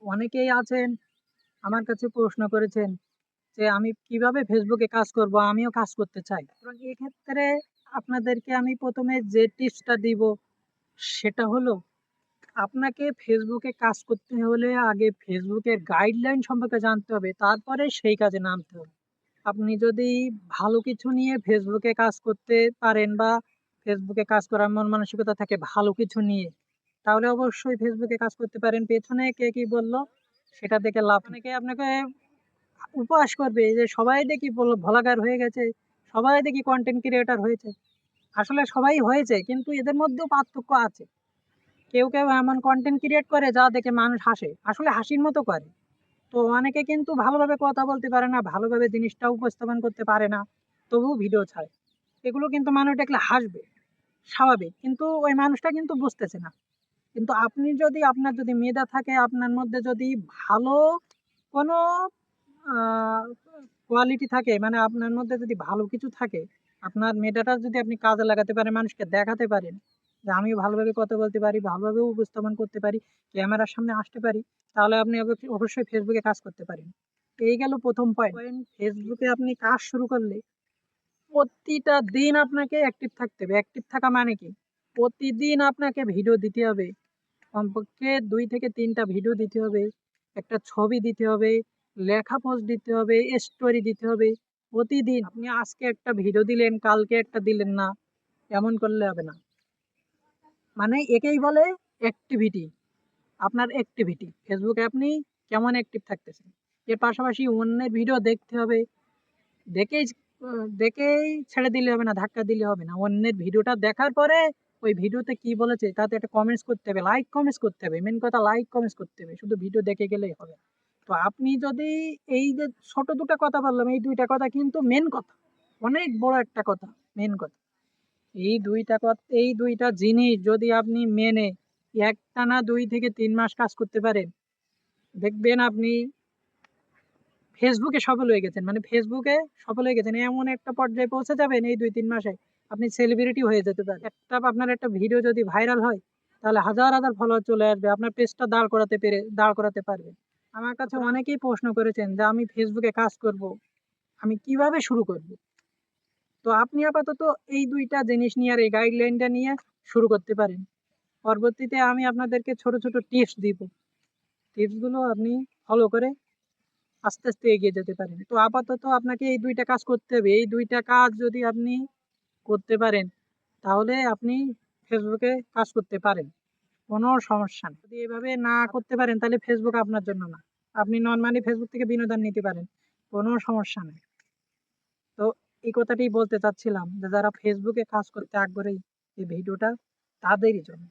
অনেকেই আছেন আমার কাছে প্রশ্ন করেছেন যে আমি কিভাবে ফেসবুকে কাজ করব? আমিও কাজ করতে চাই। এবং এক্ষেত্রে আপনাদেরকে আমি ১ম এ যে টিপসটা দিব সেটা হলো আপনাকে ফেসবুকে কাজ করতে হলে আগে ফেসবুকের গাইডলাইন সম্পর্কে জানতে হবে। তারপরে সেই কাজে নামতে হবে। আপনি যদি ভালো কিছু নিয়ে ফেসবুকে কাজ করতে পারেন বা ফেসবুকে কাজ করার মন মানসিকতা থাকে ভালো কিছু নিয়ে, তাহলে অবশ্যই ফেসবুকে কাজ করতে পারেন। পেছনে কে কি বলল সেটা দেখে লাভ নেই। অনেকে আপনাকে উপহাস করবে যে সবাই দেখি ভ্লগার হয়ে গেছে, সবাই দেখি কনটেন্ট ক্রিয়েটর হয়েছে। আসলে সবাই হয়েছে কিন্তু এদের মধ্যেও পার্থক্য আছে। কেউ এমন কনটেন্ট ক্রিয়েট করে যা দেখে মানুষ হাসে। আসলে হাসির মতো করে। তো অনেকে কিন্তু ভালোভাবে কথা বলতে পারে না, ভালোভাবে জিনিসটা উপস্থাপন করতে পারে না, তবুও ভিডিও ছাড়ে। এগুলো কিন্তু মানুষ দেখলে হাসবে, স্বাভাবিক। কিন্তু ওই মানুষটা কিন্তু বুঝতেছে না। কিন্তু আপনি যদি আপনার যদি মেধা থাকে, আপনার মধ্যে যদি ভালো কোনো আ কোয়ালিটি থাকে, মানে আপনার মধ্যে যদি ভালো কিছু থাকে, আপনার মেধাটা যদি আপনি কাজে লাগাতে পারেন, মানুষকে দেখাতে পারেন যে আমিও ভালোভাবে কথা বলতে পারি, ভালোভাবে উপস্থাপন করতে পারি, ক্যামেরার সামনে আসতে পারি, তাহলে আপনি অবশ্যই ফেসবুকে কাজ করতে পারেন। এই গেল ১ম পয়েন্ট। ফেসবুকে আপনি কাজ শুরু করলে প্রতিটা দিন আপনাকে অ্যাক্টিভ থাকতে হবে। অ্যাক্টিভ থাকা মানে কি? প্রতিদিন আপনাকে ভিডিও দিতে হবে। কমপক্ষে ২ থেকে ৩ টা ভিডিও দিতে হবে, একটা ছবি দিতে হবে, লেখা পোস্ট দিতে হবে, স্টোরি দিতে হবে। প্রতিদিন আপনি আজকে একটা ভিডিও দিলেন, কালকে একটা দিলেন না, এমন করলে হবে না। মানে একেই বলে অ্যাক্টিভিটি। আপনার অ্যাক্টিভিটি। ফেসবুকে আপনি কেমন অ্যাক্টিভ থাকতেছেন। এর পাশাপাশি অন্যের ভিডিও দেখতে হবে। দেখেই আ দেখেই ছেড়ে দিলে হবে না, ধাক্কা দিলে হবে না। অন্যের ভিডিওটা দেখার পরে ওই ভিডিওতে কি বলেছে তাতে একটা কমেন্টস করতে হবে, লাইক কমেন্টস করতে হবে। মেইন কথা লাইক কমেন্টস করতে হবে। শুধু ভিডিও দেখে গেলেই হবে না। তো আপনি যদি এই যে ছোট ২ টা কথা বললাম, এই ২ টা কথা কিন্তু মেইন কথা। অনেক বড় একটা কথা, মেইন কথা। এই ২ টা জিনিস যদি আপনি মেনে একটানা ২ থেকে ৩ মাস কাজ করতে পারেন, দেখবেন আপনি ফেসবুকে সফল হয়ে গেছেন। মানে ফেসবুকে সফল হয়ে গেছেন। এমন একটা পর্যায়ে পৌঁছে যাবেন এই ২-৩ মাসে আপনি সেলিব্রিটি হয়ে যেতে পারেন। আপনার একটা ভিডিও যদি ভাইরাল হয় তাহলে হাজার ফলোয়ার চলে আসবে। আপনার পেজটা দাঁড় করাতে পারবেন। আমার কাছে অনেকেই প্রশ্ন করেছেন যে আমি ফেসবুকে কাজ করব। আমি কিভাবে শুরু করব? তো আপনি আপাতত এই ২ টা জিনিস নিয়ে আর এই গাইডলাইনটা নিয়ে শুরু করতে পারেন। পরবর্তীতে আমি আপনাদেরকে ছোট টিপস দিব। টিপসগুলো আপনি ফলো করে আস্তে এগিয়ে যেতে পারেন। তো আপাতত আপনাকে এই ২ টা কাজ করতে হবে। এই ২ টা কাজ যদি আপনি করতে পারেন, তাহলে আপনি ফেসবুকে কাজ করতে পারেন। কোনো সমস্যা নেই। যদি এভাবে না করতে পারেন তাহলে ফেসবুক আপনার জন্য না। আপনি নরমালি ফেসবুক থেকে বিনোদন নিতে পারেন। কোনো সমস্যা নেই। তো এই কথাটাই বলতে চাচ্ছিলাম যে যারা ফেসবুকে কাজ করতে আগ্রহী এই ভিডিওটা তাদেরই জন্য।